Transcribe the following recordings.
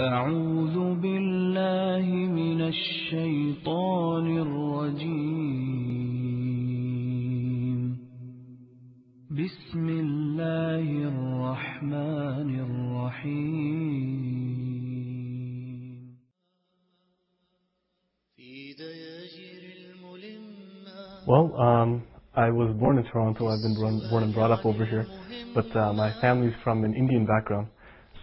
أعوذ بالله من الشيطان الرجيم بسم الله الرحمن الرحيم Well, I was born in Toronto. I've been born and brought up over here, but my family's from an Indian background.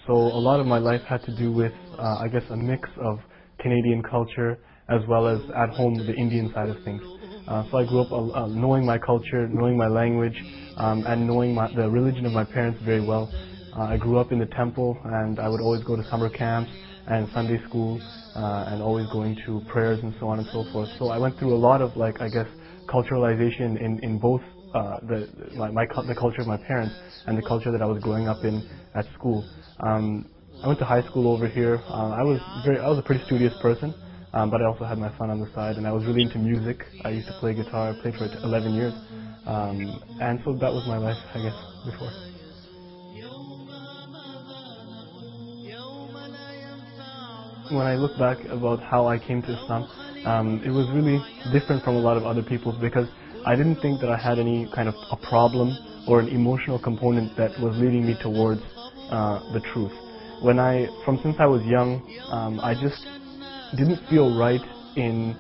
So a lot of my life had to do with, I guess, a mix of Canadian culture as well as at home the Indian side of things. So I grew up knowing my culture, knowing my language, and knowing the religion of my parents very well. I grew up in the temple, and I would always go to summer camps and Sunday school, and always going to prayers and so on and so forth. So I went through a lot of, like, I guess, culturalization in both the culture of my parents and the culture that I was growing up in at school. I went to high school over here. I was a pretty studious person, but I also had my fun on the side, and I was really into music. I used to play guitar. I played for 11 years, and so that was my life, I guess, before. When I look back about how I came to Islam, it was really different from a lot of other people because I didn't think that I had any kind of a problem or an emotional component that was leading me towards the truth. Since I was young, I just didn't feel right in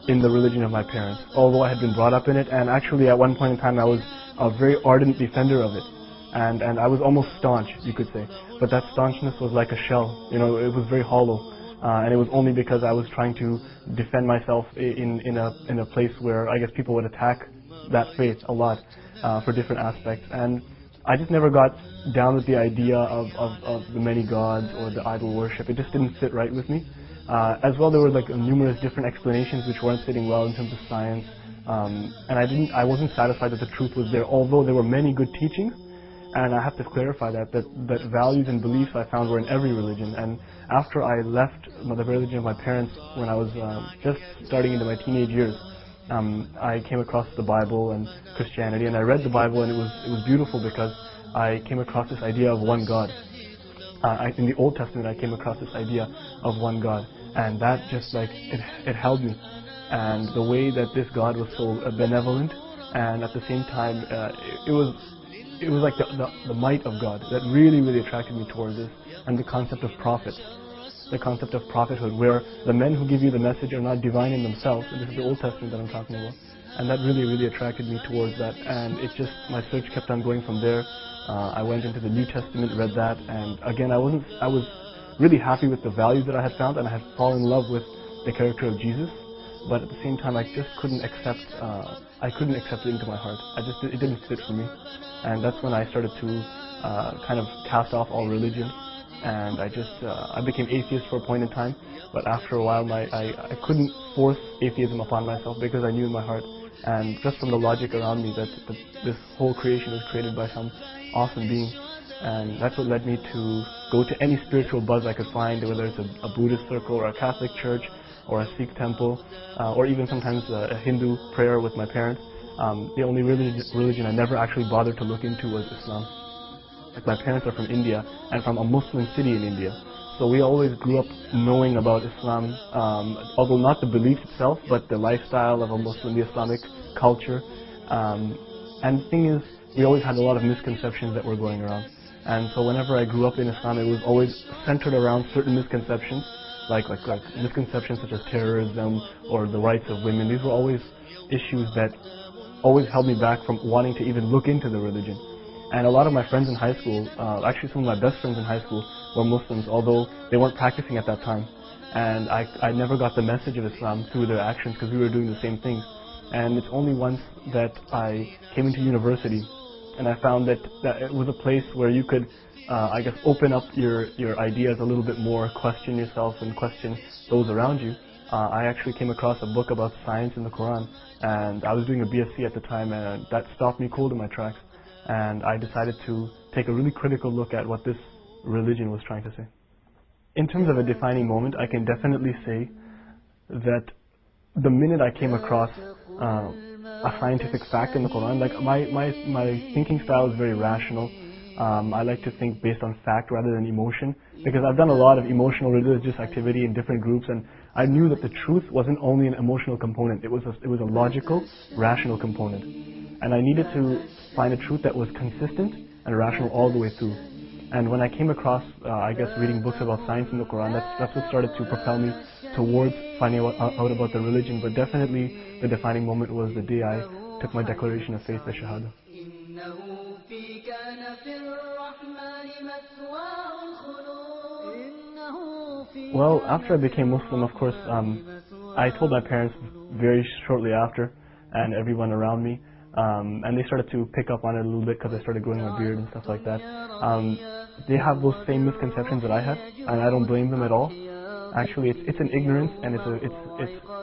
the religion of my parents, although I had been brought up in it, and actually at one point in time I was a very ardent defender of it. And I was almost staunch, you could say. But that staunchness was like a shell, it was very hollow. And it was only because I was trying to defend myself in a place where I guess people would attack that faith a lot for different aspects. And I just never got down with the idea of the many gods or the idol worship. It just didn't sit right with me. As well, there were like numerous different explanations which weren't sitting well in terms of science. And I wasn't satisfied that the truth was there, although there were many good teachings. And I have to clarify that values and beliefs I found were in every religion. And after I left the religion of my parents when I was just starting into my teenage years, I came across the Bible and Christianity, and I read the Bible, and it was beautiful because I came across this idea of one God. In the Old Testament, I came across this idea of one God, and that just it held me. And the way that this God was so benevolent, and at the same time, it was like the might of God that really, really attracted me towards this, and the concept of prophet, the concept of prophethood, where the men who give you the message are not divine in themselves, and this is the Old Testament that I'm talking about, and that really, really attracted me towards that, and my search kept on going from there. I went into the New Testament, read that, and again, I was really happy with the values that I had found, and I had fallen in love with the character of Jesus, but at the same time, I just couldn't accept it into my heart. It didn't fit for me. And that's when I started to kind of cast off all religion, and I became atheist for a point in time. But after a while, I couldn't force atheism upon myself because I knew in my heart, and just from the logic around me, that this whole creation was created by some awesome being. And that's what led me to go to any spiritual buzz I could find, whether it's a Buddhist circle or a Catholic church or a Sikh temple, or even sometimes a Hindu prayer with my parents. The only religion I never actually bothered to look into was Islam. Like, my parents are from India, and from a Muslim city in India. So we always grew up knowing about Islam, although not the belief itself, but the lifestyle of a Muslim, the Islamic culture. And the thing is, we always had a lot of misconceptions that were going around. And so whenever I grew up in Islam, it was always centered around certain misconceptions, like misconceptions such as terrorism or the rights of women. These were always issues that always held me back from wanting to even look into the religion. And a lot of my friends in high school, actually some of my best friends in high school, were Muslims, although they weren't practicing at that time. And I never got the message of Islam through their actions because we were doing the same things. And it's only once that I came into university and I found that it was a place where you could, I guess, open up your ideas a little bit more, question yourself and question those around you. I actually came across a book about science in the Quran, and I was doing a BSc at the time, and that stopped me cold in my tracks. And I decided to take a really critical look at what this religion was trying to say. In terms of a defining moment, I can definitely say that the minute I came across a scientific fact in the Quran, like my thinking style is very rational. I like to think based on fact rather than emotion, because I've done a lot of emotional religious activity in different groups, and I knew that the truth wasn't only an emotional component, it was a logical, rational component. And I needed to find a truth that was consistent and rational all the way through. And when I came across, I guess, reading books about science in the Quran, that's what started to propel me towards finding out about the religion. But definitely the defining moment was the day I took my declaration of faith, the Shahada. Well, after I became Muslim, of course, I told my parents very shortly after, and everyone around me, and they started to pick up on it a little bit because I started growing my beard and stuff like that. They have those same misconceptions that I had, and I don't blame them at all. Actually, it's an ignorance, and it's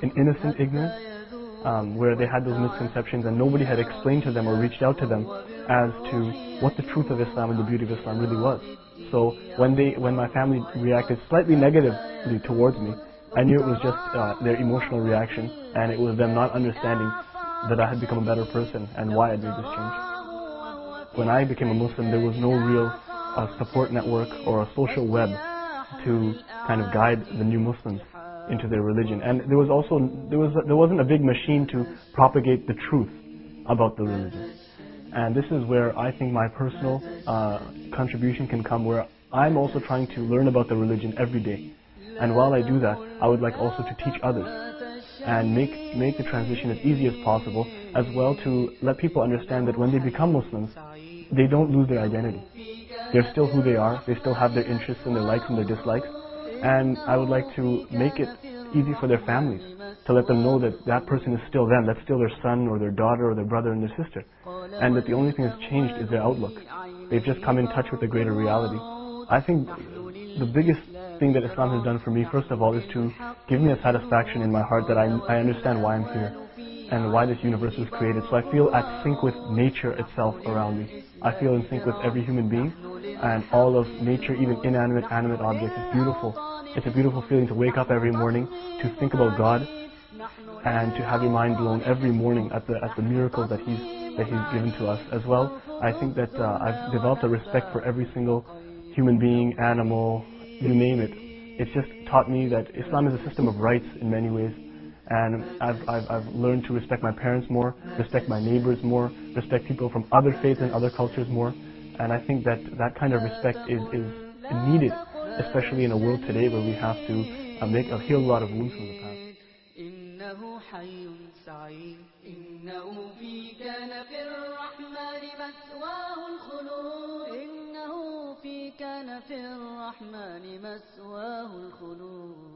an innocent ignorance, where they had those misconceptions and nobody had explained to them or reached out to them as to what the truth of Islam and the beauty of Islam really was. So when my family reacted slightly negatively towards me, I knew it was just their emotional reaction, and it was them not understanding that I had become a better person and why I made this change. When I became a Muslim, there was no real support network or a social web to kind of guide the new Muslims into their religion, and there wasn't a big machine to propagate the truth about the religion. And this is where I think my personal contribution can come, where I'm also trying to learn about the religion every day. And while I do that, I would like also to teach others and make the transition as easy as possible, as well to let people understand that when they become Muslims, they don't lose their identity. They're still who they are, they still have their interests and their likes and their dislikes, and I would like to make it easy for their families, to let them know that that person is still them, that's still their son or their daughter or their brother and their sister, and that the only thing that's changed is their outlook. They've just come in touch with a greater reality. I think the biggest thing that Islam has done for me, first of all, is to give me a satisfaction in my heart that I understand why I'm here and why this universe was created. So I feel at sync with nature itself around me. I feel in sync with every human being and all of nature, even inanimate, animate objects. It's beautiful. It's a beautiful feeling to wake up every morning, to think about God, and to have your mind blown every morning at the miracles that He's given to us as well. I think that I've developed a respect for every single human being, animal, you name it. It's just taught me that Islam is a system of rights in many ways, and I've learned to respect my parents more, respect my neighbors more, respect people from other faiths and other cultures more, and I think that that kind of respect is needed, especially in a world today where we have to heal a lot of wounds from the past. كان في الرحمن مسواه الخلود